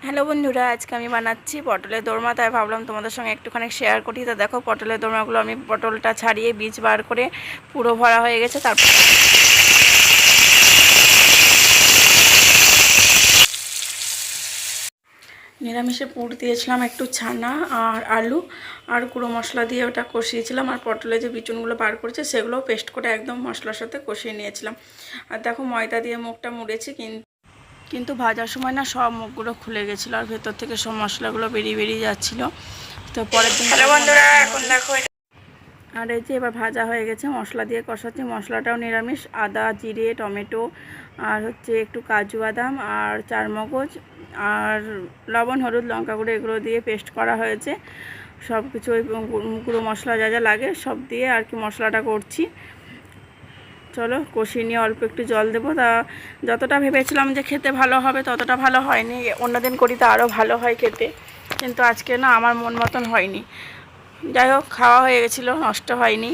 Hello বন্ধুরা, আজকে আমি বানাচ্ছি পটলের দোরমা। তাই ভাবলাম তোমাদের সঙ্গে একটুখানি শেয়ার করি। তো দেখো, পটলের দোরমাগুলো আমি পটলটা ছাড়িয়ে বীজ বার করে পুরো ভরা হয়ে গেছে। তারপর নিরামিষে পুর দিয়েছিলাম একটু ছানা আর আলু আর গুঁড়ো মশলা দিয়ে ওটা কষিয়েছিলাম। আর পটলের যে বিচুনগুলো বার করেছে সেগুলোও পেস্ট করে একদম মশলার সাথে কষিয়ে নিয়েছিলাম। আর দেখো, ময়দা দিয়ে মুখটা মুড়েছি, কিন্তু ভাজার সময় না সব মুখগুলো খুলে গেছিলো আর ভেতর থেকে সব মশলাগুলো বেরিয়ে যাচ্ছিলো। তো পরের দিন বন্ধুরা এখন দেখো, আর এই যে এবার ভাজা হয়ে গেছে, মশলা দিয়ে কষাচ্ছি। মশলাটাও নিরামিষ, আদা, জিরে, টমেটো আর হচ্ছে একটু কাজু বাদাম আর চারমগজ আর লবণ, হলুদ, লঙ্কা গুঁড়ো এগুলো দিয়ে পেস্ট করা হয়েছে। সব কিছু ওই গুঁড়ো মশলা যা যা লাগে সব দিয়ে আর কি মশলাটা করছি। চলো কষিয়ে নিয়ে অল্প একটু জল দেবো। তা যতটা ভেবেছিলাম যে খেতে ভালো হবে ততটা ভালো হয়নি। অন্যদিন করি তো আরও ভালো হয় খেতে, কিন্তু আজকে না আমার মন মতন হয়নি। যাই হোক, খাওয়া হয়ে গেছিলো, নষ্ট হয়নি।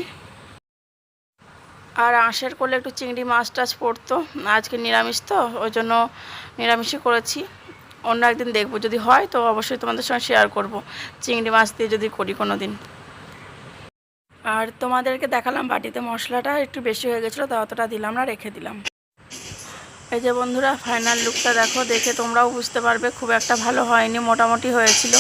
আর আঁশের করলে একটু চিংড়ি মাছ টাছ পড়তো, আজকে নিরামিষ তো ওই জন্য নিরামিষই করেছি। অন্য একদিন দেখবো, যদি হয় তো অবশ্যই তোমাদের সঙ্গে শেয়ার করব, চিংড়ি মাছ দিয়ে যদি করি কোনো দিন। আর তোমাদেরকে দেখালাম বাটিতে মশলাটা একটু বেশি হয়ে গেছিলো, তা অতটা দিলাম না, রেখে দিলাম। এই যে বন্ধুরা, ফাইনাল লুকটা দেখো, দেখে তোমরাও বুঝতে পারবে খুব একটা ভালো হয়নি, মোটামুটি হয়েছিল।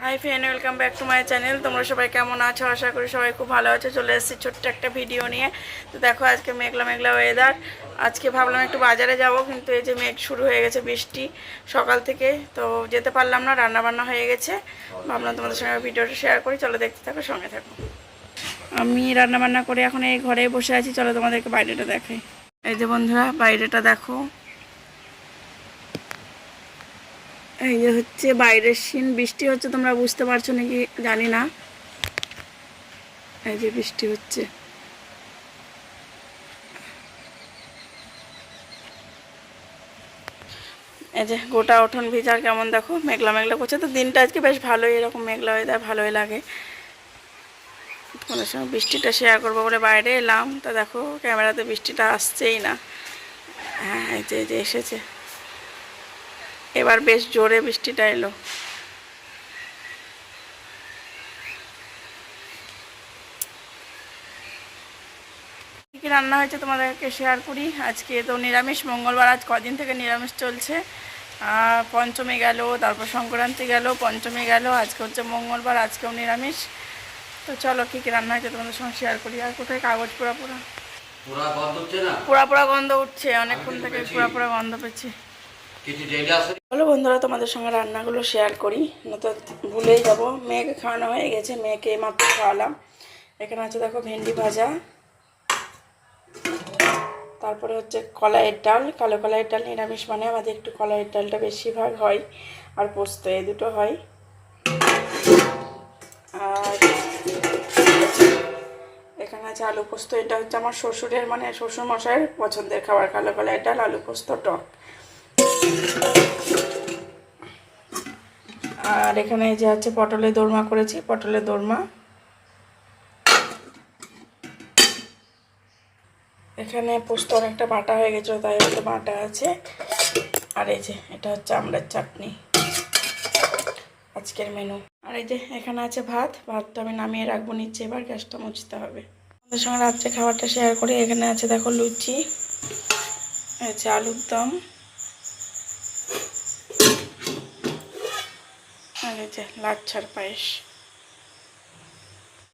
Hi friend, welcome back to my channel. তোমরা সবাই কেমন আছো? আশা করি সবাই খুব ভালো আছো। চলে এসেছি ছোট্ট একটা ভিডিও নিয়ে। তো দেখো, আজকে মেঘলা মেঘলা ওয়েদার। আজকে ভাবলাম একটু বাজারে যাব, কিন্তু এই যে মেঘ শুরু হয়ে গেছে, বৃষ্টি সকাল থেকে, তো যেতে পারলাম না। রান্নাবান্না হয়ে গেছে, ভাবলাম তোমাদের সঙ্গে ভিডিওটা শেয়ার করি। চলো দেখতে থাকো, সঙ্গে থাকো। আমি রান্নাবান্না করে এখন এই ঘরে বসে আছি। চলো তোমাদেরকে বাইরেটা দেখাই। এই যে বন্ধুরা, বাইরেটা দেখো, এই যে হচ্ছে বাইরের সিন। বৃষ্টি হচ্ছে, তোমরা বুঝতে পারছো নাকি জানি না। এই যে বৃষ্টি হচ্ছে, এই যে গোটা উঠোন ভিজার কেমন দেখো, মেঘলা মেঘলা করছে। তো দিনটা আজকে বেশ ভালোই, এরকম মেঘলা হয়ে দেয়, ভালোই লাগে। তোমাদের সঙ্গে বৃষ্টিটা শেয়ার করবো বলে বাইরে এলাম। তা দেখো, ক্যামেরাতে বৃষ্টিটা আসছেই না। হ্যাঁ, এই যে এসেছে, এবার বেশ জোরে বৃষ্টিটা এলো। কী কী রান্না হয়েছে তোমাদেরকে শেয়ার করি। আজকে তো নিরামিষ, মঙ্গলবার, আজ কদিন থেকে নিরামিষ চলছে। পঞ্চমী গেল, তারপর সংক্রান্তি গেল, পঞ্চমী গেল, আজকে হচ্ছে মঙ্গলবার, আজকেও নিরামিষ। তো চলো কী কী রান্না হয়েছে তোমাদের সঙ্গে শেয়ার করি। আর কোথায় কাগজ পোড়া গন্ধ উঠছে, অনেকক্ষণ থেকে পোড়া গন্ধ পেয়েছি। চলো বন্ধুরা, তোমাদের সঙ্গে রান্নাগুলো শেয়ার করি, নয়তো ভুলেই যাবো। মেয়েকে খাওয়ানো হয়ে গেছে, মেয়েকে মাত্র খাওয়ালাম। এখানে আছে দেখো ভেন্ডি ভাজা, তারপরে হচ্ছে কলাইয়ের ডাল, কালো কলাইয়ের ডাল। নিরামিষ মানে আমাদের একটু কলাইয়ের ডালটা বেশিরভাগ হয়, আর পোস্ত, এই দুটো হয়। আর এখানে আছে আলু পোস্ত। এটা হচ্ছে আমার শ্বশুরের, মানে শ্বশুর মশাইয়ের পছন্দের খাবার, কালো কলাইয়ের ডাল, আলু পোস্ত, টক। আর এখানে যে আছে পটলের দোরমা করেছি, পটলের দোরমা। এখানে পোস্ত অনেকটা বাটা হয়ে গেছিলো, তাই হয়তো বাটা আছে। আর এই যে এটা হচ্ছে আমড়ার চাটনি, আজকের মেনু। আর এই যে এখানে আছে ভাত, ভাতটা আমি নামিয়ে রাখবো নিচে, এবার গ্যাসটা মুছতে হবে। আমাদের সঙ্গে রাত্রে খাবারটা শেয়ার করি। এখানে আছে দেখো লুচি, আছে আলুর দম, আর এই যে লাচ্ছার পায়েস।